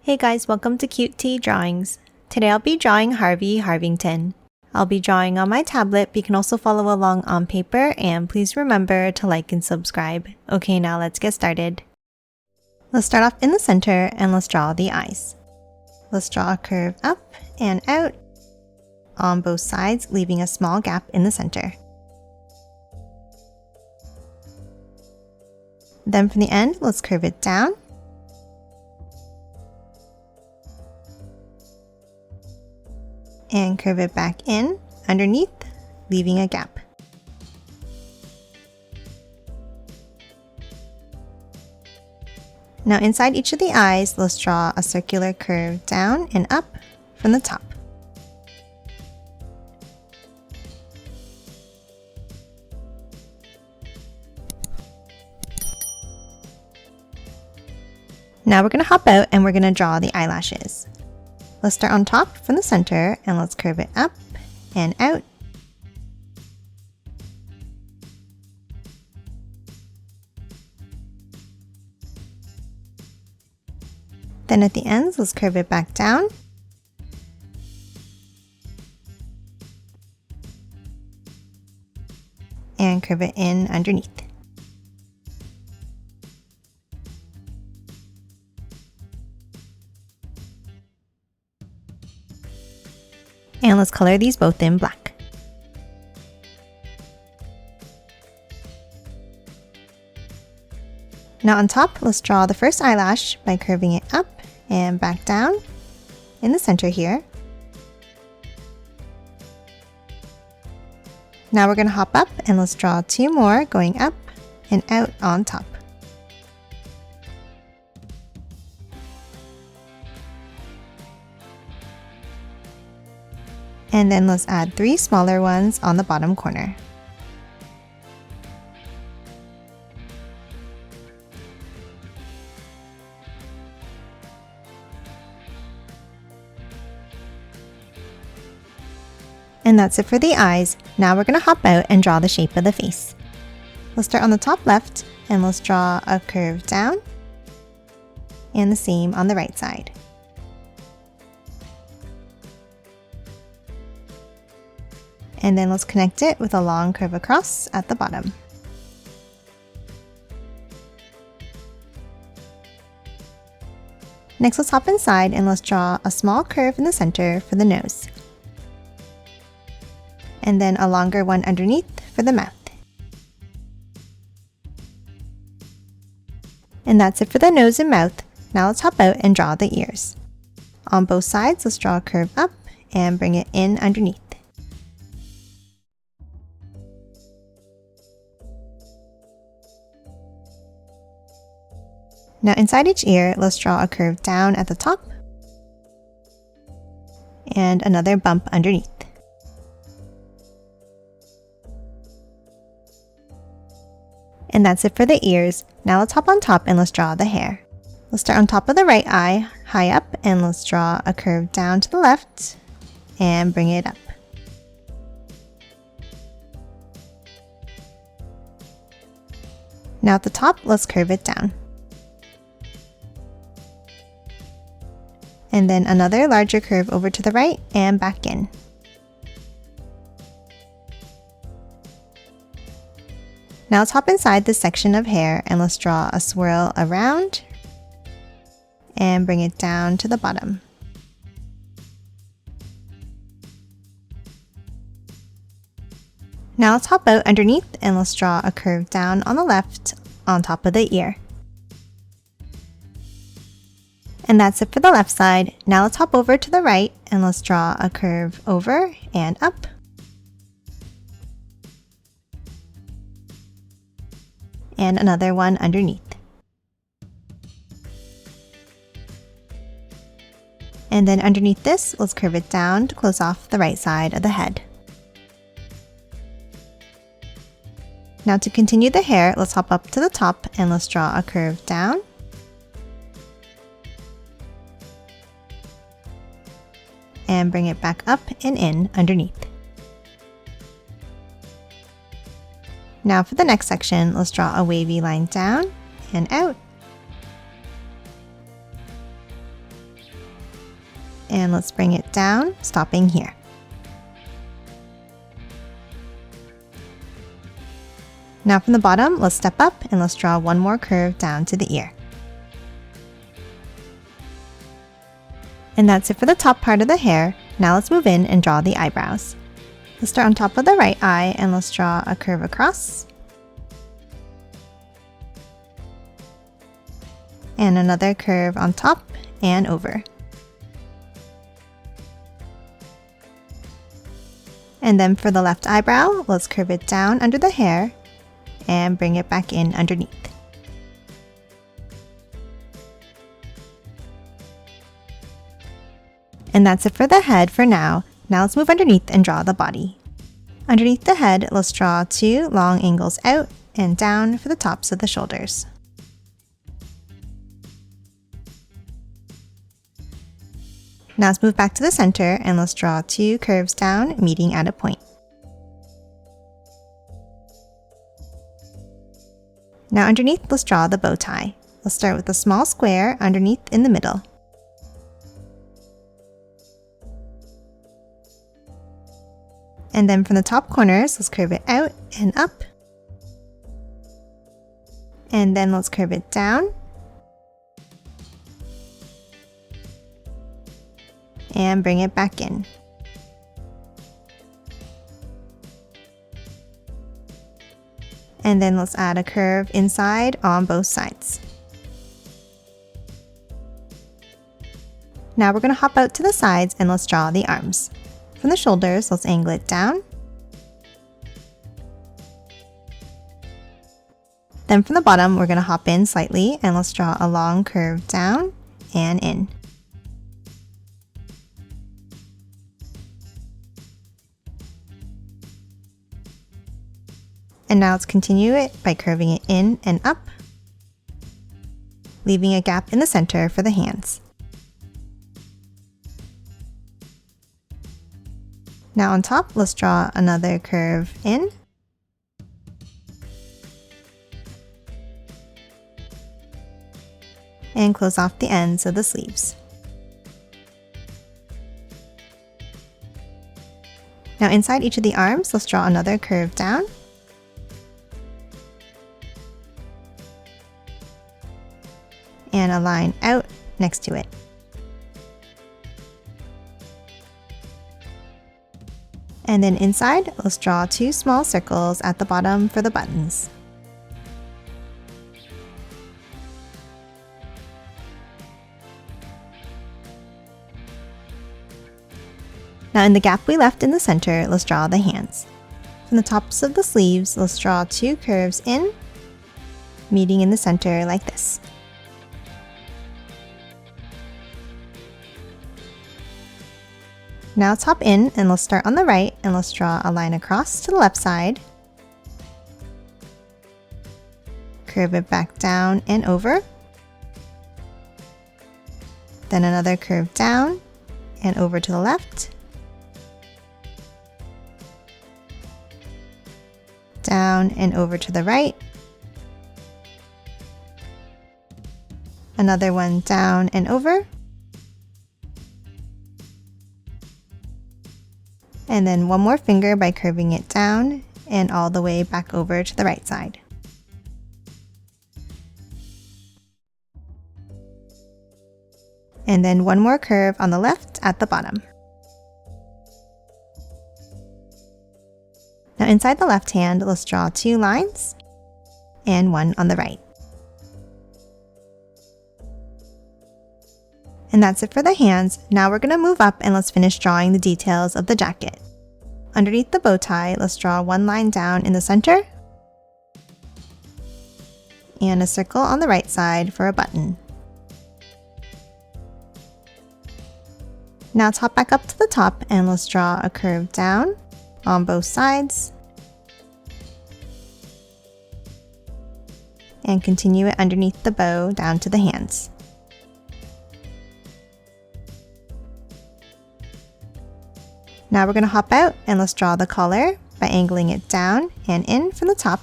Hey guys, welcome to Cute Tea Drawings. Today I'll be drawing Harvey Harvington. I'll be drawing on my tablet, but you can also follow along on paper, and please remember to like and subscribe. Okay, now let's get started. Let's start off in the center and let's draw the eyes. Let's draw a curve up and out on both sides, leaving a small gap in the center. Then from the end, let's curve it down. And curve it back in underneath, leaving a gap. Now inside each of the eyes, let's draw a circular curve down and up from the top. Now we're going to hop out and we're going to draw the eyelashes. Let's start on top from the center and let's curve it up and out. Then at the ends, let's curve it back down. And curve it in underneath. And let's color these both in black. Now on top, let's draw the first eyelash by curving it up and back down in the center here. Now we're going to hop up and let's draw two more going up and out on top. And then let's add three smaller ones on the bottom corner. And that's it for the eyes. Now we're going to hop out and draw the shape of the face. Let's start on the top left and let's draw a curve down and the same on the right side. And then let's connect it with a long curve across at the bottom. Next, let's hop inside and let's draw a small curve in the center for the nose. And then a longer one underneath for the mouth. And that's it for the nose and mouth. Now let's hop out and draw the ears. On both sides, let's draw a curve up and bring it in underneath. Now inside each ear, let's draw a curve down at the top and another bump underneath. And that's it for the ears. Now let's hop on top and let's draw the hair. Let's start on top of the right eye, high up, and let's draw a curve down to the left and bring it up. Now at the top, let's curve it down. And then another larger curve over to the right and back in. Now let's hop inside this section of hair and let's draw a swirl around and bring it down to the bottom. Now let's hop out underneath and let's draw a curve down on the left on top of the ear. And that's it for the left side. Now let's hop over to the right and let's draw a curve over and up. And another one underneath. And then underneath this, let's curve it down to close off the right side of the head. Now to continue the hair, let's hop up to the top and let's draw a curve down. And bring it back up and in underneath. Now for the next section, let's draw a wavy line down and out. and let's bring it down, stopping here. Now from the bottom, let's step up and let's draw one more curve down to the ear. And that's it for the top part of the hair. Now let's move in and draw the eyebrows. Let's start on top of the right eye and let's draw a curve across. And another curve on top and over. And then for the left eyebrow, let's curve it down under the hair and bring it back in underneath. And that's it for the head for now. Now let's move underneath and draw the body. Underneath the head, let's draw 2 long angles out and down for the tops of the shoulders. Now let's move back to the center and let's draw 2 curves down, meeting at a point. Now underneath, let's draw the bow tie. Let's start with a small square underneath in the middle. And then from the top corners, let's curve it out and up. And then let's curve it down. And bring it back in. And then let's add a curve inside on both sides. Now we're going to hop out to the sides and let's draw the arms. From the shoulders, let's angle it down. Then from the bottom, we're going to hop in slightly and let's draw a long curve down and in. And now let's continue it by curving it in and up, leaving a gap in the center for the hands. Now on top, let's draw another curve in. And close off the ends of the sleeves. Now inside each of the arms, let's draw another curve down. And a line out next to it. And then inside, let's draw 2 small circles at the bottom for the buttons. Now in the gap we left in the center, let's draw the hands. From the tops of the sleeves, let's draw 2 curves in, meeting in the center like this. Now let's hop in and let's start on the right and let's draw a line across to the left side. Curve it back down and over. Then another curve down and over to the left. Down and over to the right. Another one down and over. And then one more finger by curving it down and all the way back over to the right side. And then one more curve on the left at the bottom. Now inside the left hand, let's draw 2 lines and one on the right. And that's it for the hands. Now we're going to move up and let's finish drawing the details of the jacket. Underneath the bow tie, let's draw 1 line down in the center and a circle on the right side for a button. Now let's hop back up to the top and let's draw a curve down on both sides and continue it underneath the bow down to the hands. Now we're going to hop out and let's draw the collar by angling it down and in from the top.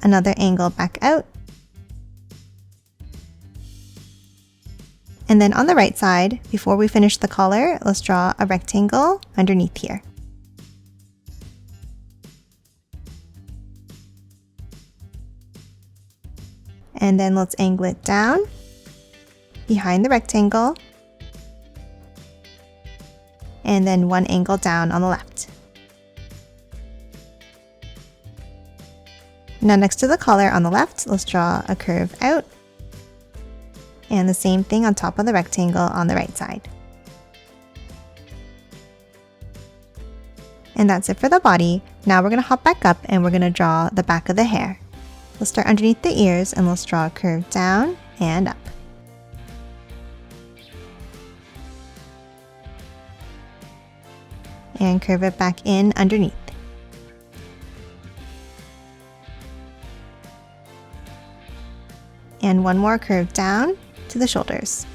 another angle back out. And then on the right side, before we finish the collar, let's draw a rectangle underneath here. And then let's angle it down behind the rectangle. And then one angle down on the left. Now next to the collar on the left, let's draw a curve out. And the same thing on top of the rectangle on the right side. And that's it for the body. Now we're going to hop back up and we're going to draw the back of the hair. Let's start underneath the ears and let's draw a curve down and up. And curve it back in underneath. And one more curve down to the shoulders.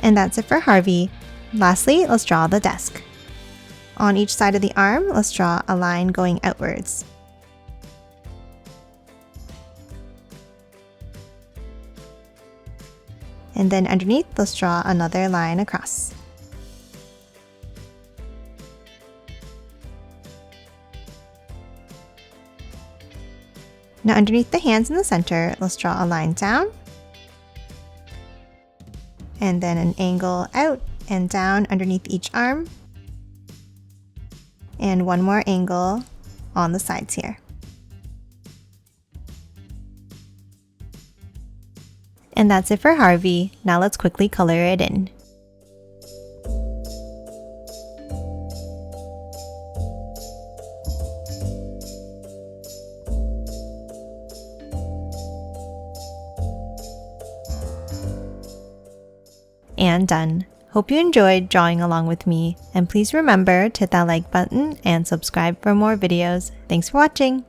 And that's it for Harvey. Lastly, let's draw the desk. On each side of the arm, let's draw a line going outwards. And then underneath, let's draw another line across. Now underneath the hands in the center, let's draw a line down. And then an angle out and down underneath each arm. And one more angle on the sides here. And that's it for Harvey. Now let's quickly color it in. And done. Hope you enjoyed drawing along with me, and please remember to hit that like button and subscribe for more videos. Thanks for watching!